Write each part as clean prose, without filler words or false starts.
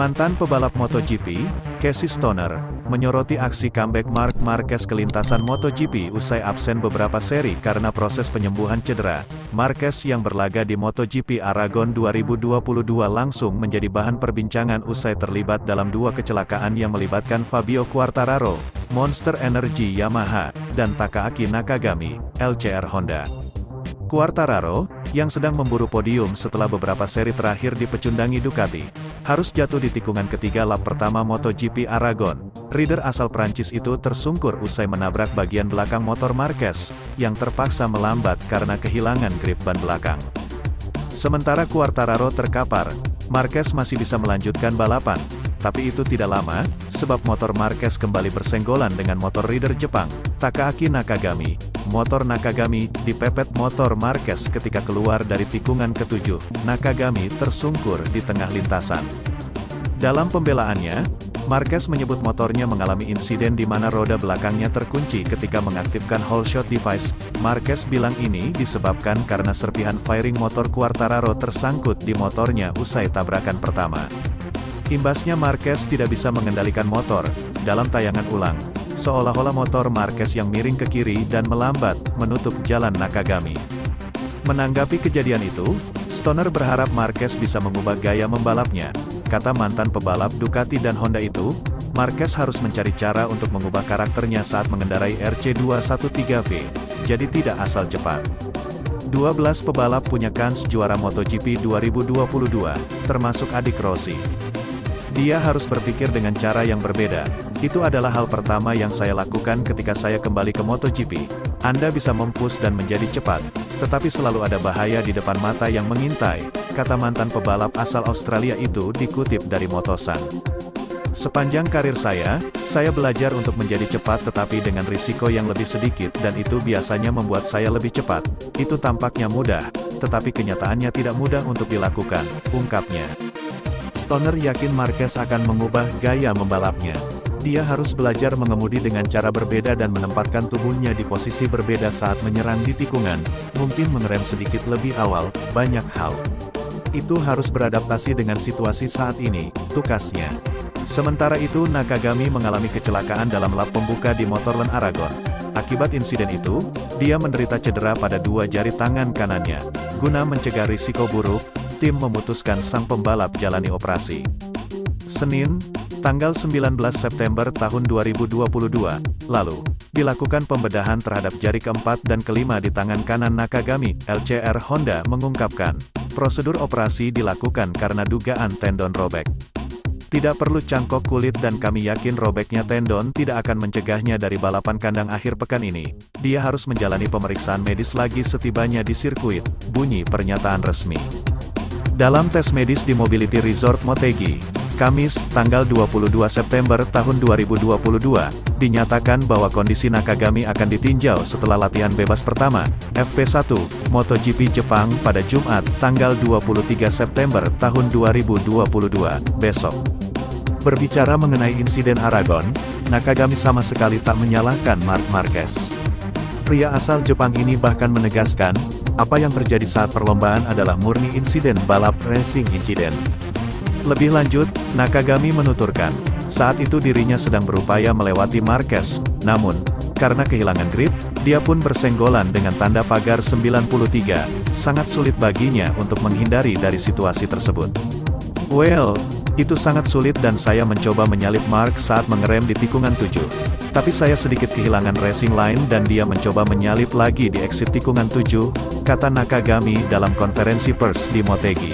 Mantan pebalap MotoGP, Casey Stoner, menyoroti aksi comeback Marc Marquez ke lintasan MotoGP usai absen beberapa seri karena proses penyembuhan cedera. Marquez yang berlaga di MotoGP Aragon 2022 langsung menjadi bahan perbincangan usai terlibat dalam dua kecelakaan yang melibatkan Fabio Quartararo, Monster Energy Yamaha, dan Takaaki Nakagami, LCR Honda. Quartararo, yang sedang memburu podium setelah beberapa seri terakhir dipecundangi Ducati, harus jatuh di tikungan ketiga lap pertama MotoGP Aragon. Rider asal Prancis itu tersungkur usai menabrak bagian belakang motor Marquez, yang terpaksa melambat karena kehilangan grip ban belakang. Sementara Quartararo terkapar, Marquez masih bisa melanjutkan balapan, tapi itu tidak lama, sebab motor Marquez kembali bersenggolan dengan motor rider Jepang, Takaaki Nakagami. Motor Nakagami dipepet motor Marquez ketika keluar dari tikungan ketujuh. Nakagami tersungkur di tengah lintasan. Dalam pembelaannya, Marquez menyebut motornya mengalami insiden di mana roda belakangnya terkunci ketika mengaktifkan whole shot device. Marquez bilang ini disebabkan karena serpihan fairing motor Quartararo tersangkut di motornya usai tabrakan pertama. Imbasnya Marquez tidak bisa mengendalikan motor. Dalam tayangan ulang, seolah-olah motor Marquez yang miring ke kiri dan melambat, menutup jalan Nakagami. Menanggapi kejadian itu, Stoner berharap Marquez bisa mengubah gaya membalapnya. Kata mantan pebalap Ducati dan Honda itu, Marquez harus mencari cara untuk mengubah karakternya saat mengendarai RC213V, jadi tidak asal cepat. 12 pebalap punya kans juara MotoGP 2022, termasuk adik Rossi. Dia harus berpikir dengan cara yang berbeda. Itu adalah hal pertama yang saya lakukan ketika saya kembali ke MotoGP. Anda bisa mempush dan menjadi cepat, tetapi selalu ada bahaya di depan mata yang mengintai, kata mantan pebalap asal Australia itu dikutip dari Motosan. Sepanjang karir saya belajar untuk menjadi cepat tetapi dengan risiko yang lebih sedikit dan itu biasanya membuat saya lebih cepat. Itu tampaknya mudah, tetapi kenyataannya tidak mudah untuk dilakukan, ungkapnya. Stoner yakin Marquez akan mengubah gaya membalapnya. Dia harus belajar mengemudi dengan cara berbeda dan menempatkan tubuhnya di posisi berbeda saat menyerang di tikungan, mungkin mengerem sedikit lebih awal, banyak hal. Itu harus beradaptasi dengan situasi saat ini, tukasnya. Sementara itu Nakagami mengalami kecelakaan dalam lap pembuka di Motorland Aragon. Akibat insiden itu, dia menderita cedera pada dua jari tangan kanannya. Guna mencegah risiko buruk, tim memutuskan sang pembalap jalani operasi. Senin, tanggal 19 September tahun 2022, lalu, dilakukan pembedahan terhadap jari keempat dan kelima di tangan kanan Nakagami. LCR Honda mengungkapkan, prosedur operasi dilakukan karena dugaan tendon robek. Tidak perlu cangkok kulit dan kami yakin robeknya tendon tidak akan mencegahnya dari balapan kandang akhir pekan ini. Dia harus menjalani pemeriksaan medis lagi setibanya di sirkuit, bunyi pernyataan resmi. Dalam tes medis di Mobility Resort Motegi, Kamis, tanggal 22 September tahun 2022, dinyatakan bahwa kondisi Nakagami akan ditinjau setelah latihan bebas pertama, FP1, MotoGP Jepang pada Jumat, tanggal 23 September tahun 2022, besok. Berbicara mengenai insiden Aragon, Nakagami sama sekali tak menyalahkan Marc Marquez. Pria asal Jepang ini bahkan menegaskan, apa yang terjadi saat perlombaan adalah murni insiden balap racing insiden. Lebih lanjut, Nakagami menuturkan, saat itu dirinya sedang berupaya melewati Marquez, namun, karena kehilangan grip, dia pun bersenggolan dengan tanda pagar 93, sangat sulit baginya untuk menghindari dari situasi tersebut. Well, itu sangat sulit dan saya mencoba menyalip Marc saat mengerem di tikungan 7. Tapi saya sedikit kehilangan racing line dan dia mencoba menyalip lagi di exit tikungan 7, kata Nakagami dalam konferensi pers di Motegi.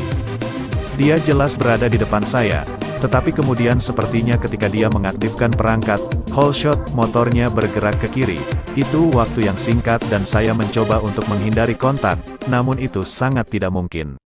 Dia jelas berada di depan saya, tetapi kemudian sepertinya ketika dia mengaktifkan perangkat, whole shot, motornya bergerak ke kiri. Itu waktu yang singkat dan saya mencoba untuk menghindari kontak, namun itu sangat tidak mungkin.